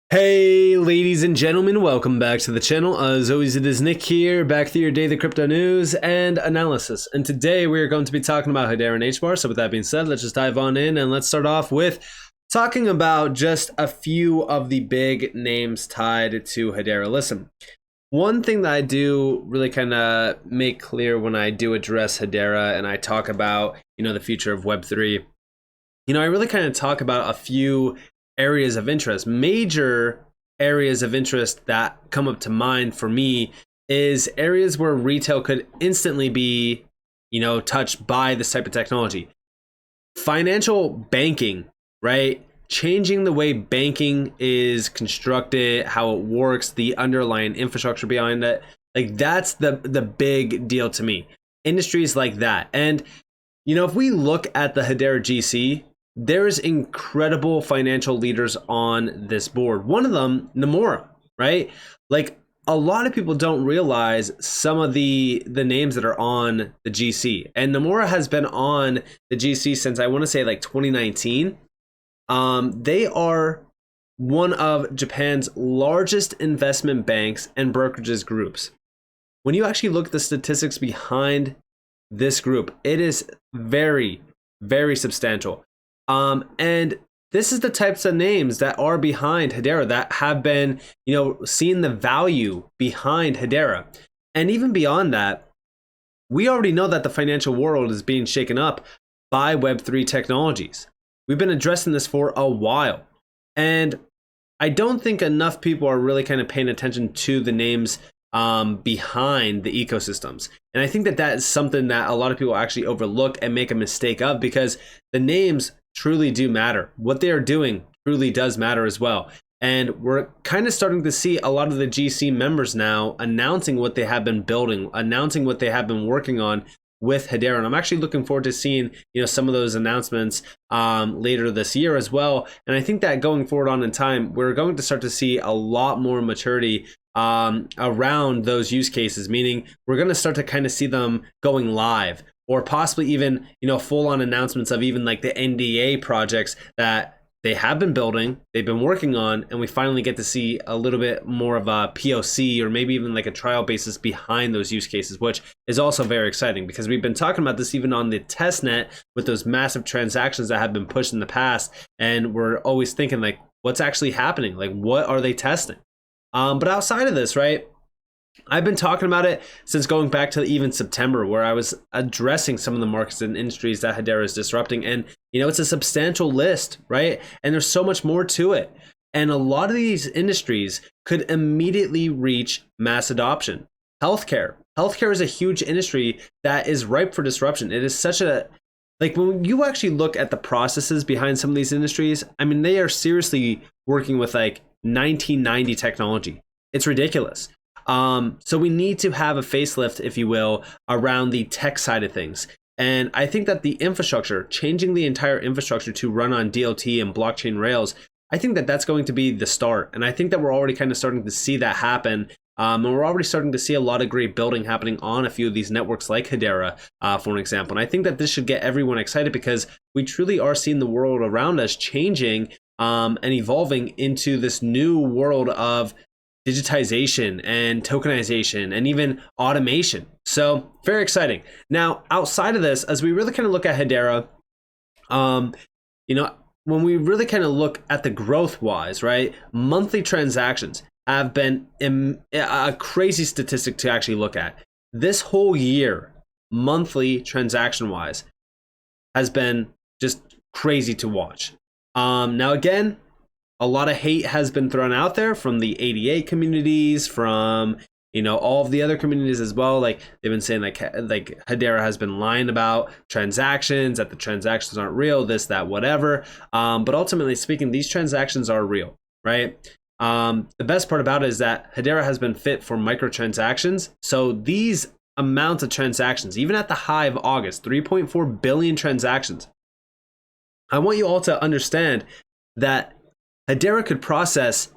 Hey ladies and gentlemen, welcome back to the channel. As always, it is Nick here, back to your daily crypto news and analysis. And today we are going to be talking about Hedera Hbar. So with that being said, let's just dive on in and let's start off with talking about just a few of the big names tied to Hedera. Listen, one thing that I do really kind of make clear when I do address Hedera and I talk about, the future of Web3, I really kind of talk about a few areas of interest. Major areas of interest that come up to mind for me is areas where retail could instantly be, touched by this type of technology. Financial banking, right? Changing the way banking is constructed, how it works, the underlying infrastructure behind it. Like that's the big deal to me. Industries like that. And if we look at the Hedera GC, there's incredible financial leaders on this board. One of them, Nomura, right? Like a lot of people don't realize some of the names that are on the GC. And Nomura has been on the GC since I want to say like 2019. They are one of Japan's largest investment banks and brokerages groups. When you actually look at the statistics behind this group, it is very, very substantial. And this is the types of names that are behind Hedera that have been, seeing the value behind Hedera. And even beyond that, we already know that the financial world is being shaken up by Web3 technologies. We've been addressing this for a while. And I don't think enough people are really kind of paying attention to the names behind the ecosystems. And I think that is something that a lot of people actually overlook and make a mistake of, because the names truly do matter. What they are doing truly does matter as well. And we're kind of starting to see a lot of the GC members now announcing what they have been building, announcing what they have been working on with Hedera. And I'm actually looking forward to seeing, some of those announcements later this year as well. And I think that going forward on in time, we're going to start to see a lot more maturity around those use cases, meaning we're going to start to kind of see them going live, or possibly even, full-on announcements of even like the NDA projects that they have been building, they've been working on, and we finally get to see a little bit more of a POC or maybe even like a trial basis behind those use cases, which is also very exciting because we've been talking about this even on the test net with those massive transactions that have been pushed in the past. And we're always thinking like, what's actually happening? Like, what are they testing? But outside of this, right? I've been talking about it since going back to even September, where I was addressing some of the markets and industries that Hedera is disrupting. And, it's a substantial list, right? And there's so much more to it. And a lot of these industries could immediately reach mass adoption. Healthcare is a huge industry that is ripe for disruption. It is such a, like when you actually look at the processes behind some of these industries, I mean, they are seriously working with like 1990 technology. It's ridiculous. So we need to have a facelift, if you will, around the tech side of things. And I think that the infrastructure, changing the entire infrastructure to run on DLT and blockchain rails, I think that that's going to be the start. And I think that we're already kind of starting to see that happen. And we're already starting to see a lot of great building happening on a few of these networks like Hedera, for an example. And I think that this should get everyone excited because we truly are seeing the world around us changing and evolving into this new world of digitization and tokenization and even automation. So very exciting. Now, outside of this, as we really kind of look at Hedera, when we really kind of look at the growth wise, right? Monthly transactions have been a crazy statistic to actually look at. This whole year, monthly transaction wise, has been just crazy to watch. Now, again, a lot of hate has been thrown out there from the ADA communities, from all of the other communities as well. Like they've been saying like Hedera has been lying about transactions, that the transactions aren't real, this, that, whatever. But ultimately speaking, these transactions are real, right? The best part about it is that Hedera has been fit for microtransactions. So these amounts of transactions, even at the high of August, 3.4 billion transactions. I want you all to understand that Hedera could process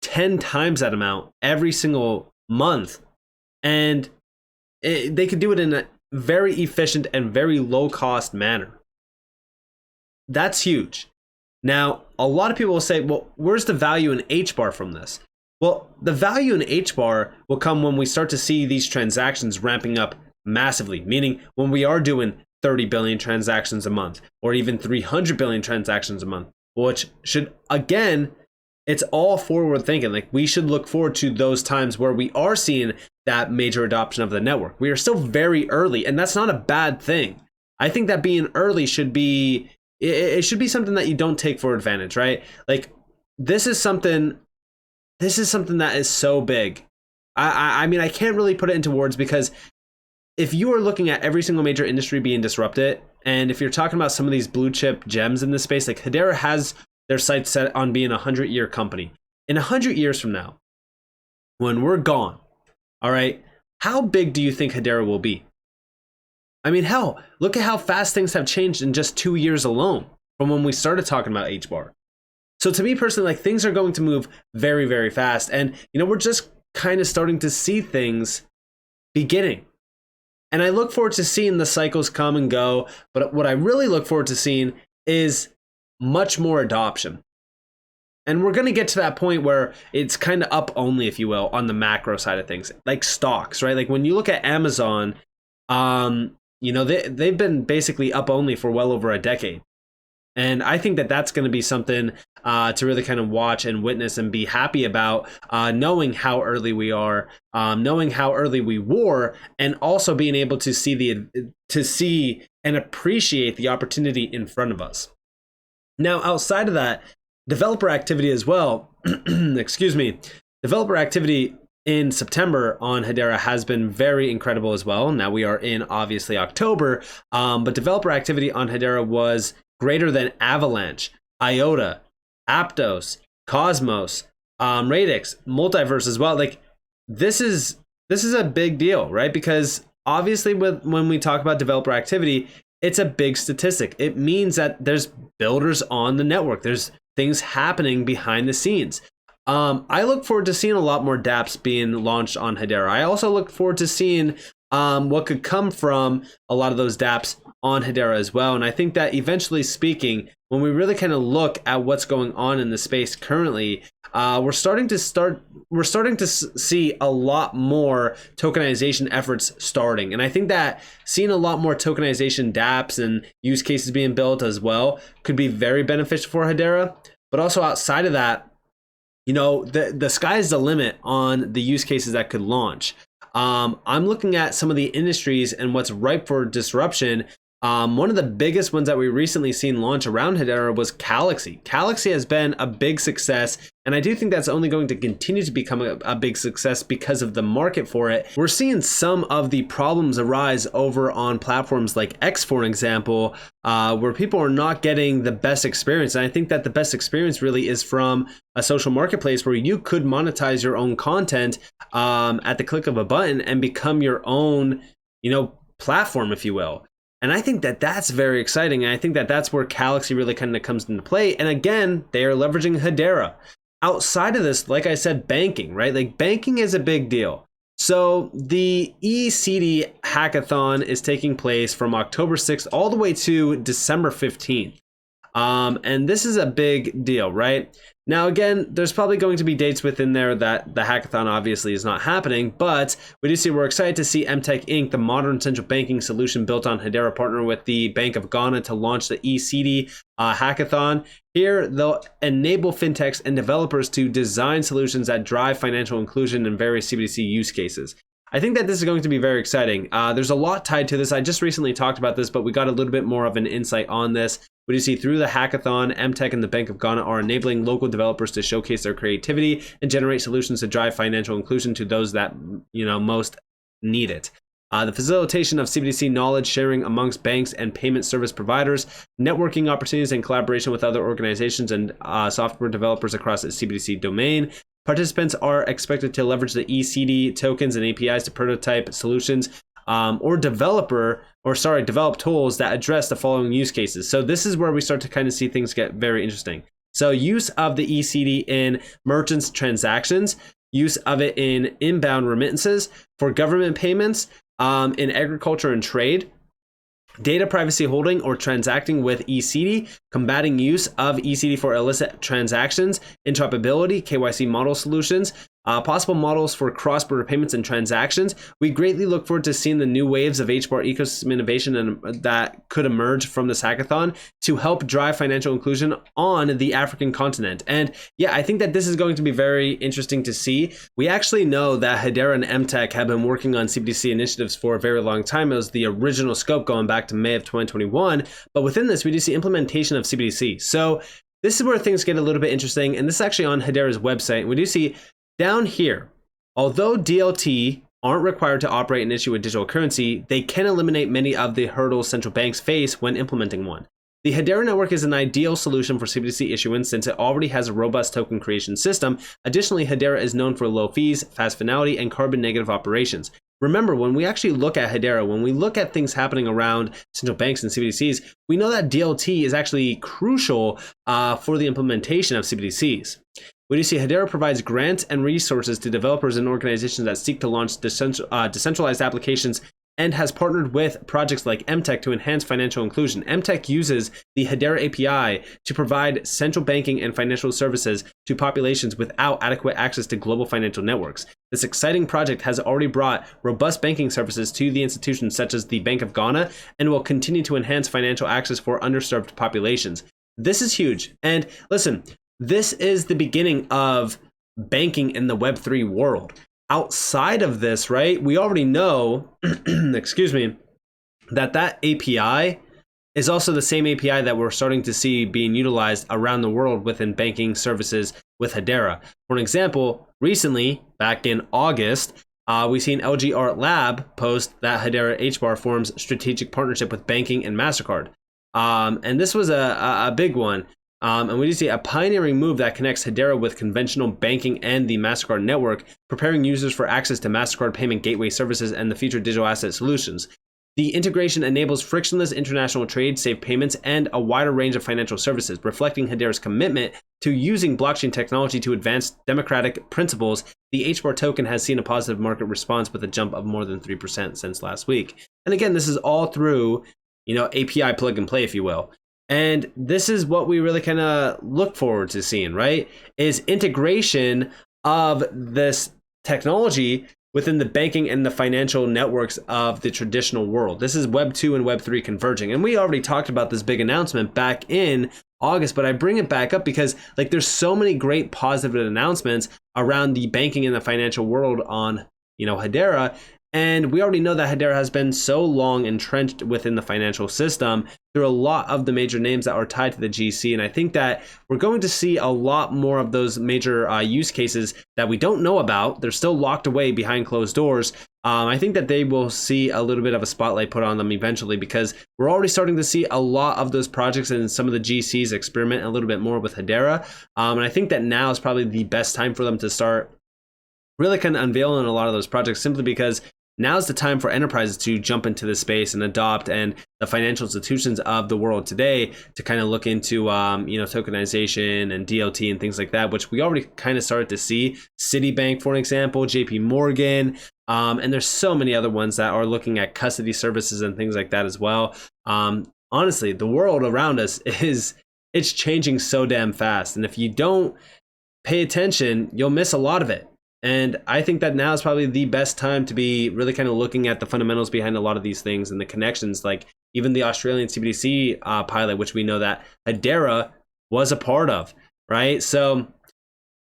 10 times that amount every single month. And they could do it in a very efficient and very low cost manner. That's huge. Now, a lot of people will say, well, where's the value in HBAR from this? Well, the value in HBAR will come when we start to see these transactions ramping up massively, meaning when we are doing 30 billion transactions a month or even 300 billion transactions a month, which should, again, it's all forward thinking. Like, we should look forward to those times where we are seeing that major adoption of the network. We are still very early, and that's not a bad thing. I think that being early should be, it should be something that you don't take for advantage, right? Like, this is something that is so big. I mean, I can't really put it into words, because if you are looking at every single major industry being disrupted, and if you're talking about some of these blue chip gems in this space, like Hedera has their sights set on being a 100-year company. In 100 years from now, when we're gone, all right, how big do you think Hedera will be? I mean, hell, look at how fast things have changed in just 2 years alone from when we started talking about HBAR. So to me personally, like, things are going to move very, very fast. And, we're just kind of starting to see things beginning. And I look forward to seeing the cycles come and go. But what I really look forward to seeing is much more adoption. And we're going to get to that point where it's kind of up only, if you will, on the macro side of things, like stocks, right? Like, when you look at Amazon, they've been basically up only for well over a decade. And I think that that's going to be something to really kind of watch and witness and be happy about, knowing how early we are, knowing how early we were, and also being able to see and appreciate the opportunity in front of us. Now, outside of that, developer activity as well, developer activity in September on Hedera has been very incredible as well. Now we are in, obviously, October, but developer activity on Hedera was greater than Avalanche, IOTA, Aptos, Cosmos, Radix, Multiverse as well. Like, this is a big deal, right? Because obviously when we talk about developer activity, it's a big statistic. It means that there's builders on the network. There's things happening behind the scenes. I look forward to seeing a lot more dApps being launched on Hedera. I also look forward to seeing what could come from a lot of those dApps on Hedera as well. And I think that eventually speaking, when we really kind of look at what's going on in the space currently, we're starting to see a lot more tokenization efforts starting. And I think that seeing a lot more tokenization dApps and use cases being built as well could be very beneficial for Hedera. But also outside of that, the sky's the limit on the use cases that could launch. I'm looking at some of the industries and what's ripe for disruption. One of the biggest ones that we recently seen launch around Hedera was Galaxy. Galaxy has been a big success, and I do think that's only going to continue to become a big success because of the market for it. We're seeing some of the problems arise over on platforms like X, for example, where people are not getting the best experience. And I think that the best experience really is from a social marketplace where you could monetize your own content at the click of a button and become your own, platform, if you will. And I think that that's very exciting. And I think that that's where Galaxy really kind of comes into play. And again, they are leveraging Hedera. Outside of this, like I said, banking, right? Like, banking is a big deal. So the CBD Hackathon is taking place from October 6th all the way to December 15th. And this is a big deal, right? Now, again, there's probably going to be dates within there that the hackathon obviously is not happening, but we're excited to see MTech Inc., the modern central banking solution built on Hedera, partner with the Bank of Ghana to launch the CBD Hackathon. Here, they'll enable fintechs and developers to design solutions that drive financial inclusion in various CBDC use cases. I think that this is going to be very exciting. There's a lot tied to this. I just recently talked about this, but we got a little bit more of an insight on this. What do you see through the hackathon? MTech and the Bank of Ghana are enabling local developers to showcase their creativity and generate solutions to drive financial inclusion to those that most need it. The facilitation of CBDC knowledge sharing amongst banks and payment service providers, networking opportunities and collaboration with other organizations and software developers across the CBDC domain. Participants are expected to leverage the CBD tokens and APIs to prototype solutions or develop tools that address the following use cases. So this is where we start to kind of see things get very interesting. So use of the CBD in merchants transactions, use of it in inbound remittances, for government payments, in agriculture and trade, data privacy holding or transacting with eCD, combating use of eCD for illicit transactions, interoperability, KYC model solutions, possible models for cross-border payments and transactions. We greatly look forward to seeing the new waves of HBAR ecosystem innovation and that could emerge from this hackathon to help drive financial inclusion on the African continent. And yeah, I think that this is going to be very interesting to see. We actually know that Hedera and MTech have been working on CBDC initiatives for a very long time. It was the original scope going back to May of 2021. But within this, we do see implementation of CBDC. So this is where things get a little bit interesting. And this is actually on Hedera's website. We do see down here, although DLT aren't required to operate and issue a digital currency, they can eliminate many of the hurdles central banks face when implementing one. The Hedera network is an ideal solution for CBDC issuance since it already has a robust token creation system. Additionally, Hedera is known for low fees, fast finality, and carbon negative operations. Remember, when we actually look at Hedera, when we look at things happening around central banks and CBDCs, we know that DLT is actually crucial for the implementation of CBDCs. We do see Hedera provides grants and resources to developers and organizations that seek to launch decentralized applications and has partnered with projects like MTech to enhance financial inclusion. MTech uses the Hedera API to provide central banking and financial services to populations without adequate access to global financial networks. This exciting project has already brought robust banking services to the institutions such as the Bank of Ghana and will continue to enhance financial access for underserved populations. This is huge. And listen, this is the beginning of banking in the Web3 world. Outside of this, right, we already know, excuse me, that API is also the same API that we're starting to see being utilized around the world within banking services with Hedera. For an example, recently, back in August, we seen LG Art Lab post that Hedera Hbar forms strategic partnership with banking and MasterCard. And this was a big one. And we do see a pioneering move that connects Hedera with conventional banking and the MasterCard network, preparing users for access to MasterCard payment gateway services and the future digital asset solutions. The integration enables frictionless international trade, safe payments, and a wider range of financial services, reflecting Hedera's commitment to using blockchain technology to advance democratic principles. The HBAR token has seen a positive market response with a jump of more than 3% since last week. And again, this is all through, API plug and play, if you will. And this is what we really kind of look forward to seeing, right? Is integration of this technology within the banking and the financial networks of the traditional world. This is Web 2 and Web 3 converging. And we already talked about this big announcement back in August, but I bring it back up because there's so many great positive announcements around the banking and the financial world on, Hedera. And we already know that Hedera has been so long entrenched within the financial system through a lot of the major names that are tied to the GC. And I think that we're going to see a lot more of those major use cases that we don't know about. They're still locked away behind closed doors. I think that they will see a little bit of a spotlight put on them eventually because we're already starting to see a lot of those projects and some of the GCs experiment a little bit more with Hedera. And I think that now is probably the best time for them to start really kind of unveiling a lot of those projects simply because now's the time for enterprises to jump into this space and adopt, and the financial institutions of the world today to kind of look into, tokenization and DLT and things like that, which we already kind of started to see. Citibank, for an example, JP Morgan, and there's so many other ones that are looking at custody services and things like that as well. Honestly, the world around us it's changing so damn fast. And if you don't pay attention, you'll miss a lot of it. And I think that now is probably the best time to be really kind of looking at the fundamentals behind a lot of these things and the connections, like even the Australian CBDC pilot, which we know that Hedera was a part of, right? So,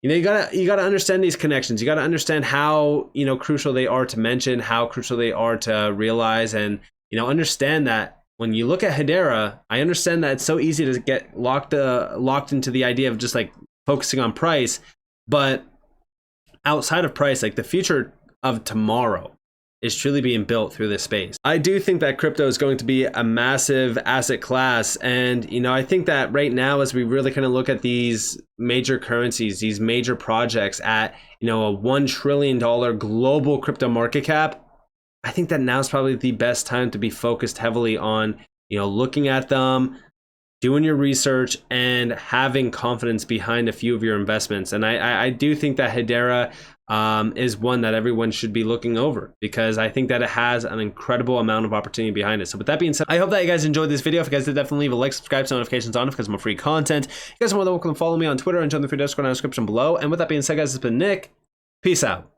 you gotta understand these connections. You gotta understand how, crucial they are to mention, how crucial they are to realize, and, understand that when you look at Hedera, I understand that it's so easy to get locked into the idea of just focusing on price, but outside of price, the future of tomorrow is truly being built through this space. I do think that crypto is going to be a massive asset class. And, I think that right now, as we really kind of look at these major currencies, these major projects at, a $1 trillion global crypto market cap, I think that now is probably the best time to be focused heavily on, looking at them, doing your research and having confidence behind a few of your investments. And I do think that Hedera is one that everyone should be looking over, because I think that it has an incredible amount of opportunity behind it. So with that being said, I hope that you guys enjoyed this video. If you guys did, definitely leave a like, subscribe, so notifications on, because more free content. You guys are more than welcome to follow me on Twitter and join the free Discord in the description below. And with that being said, guys, it's been Nick. Peace out.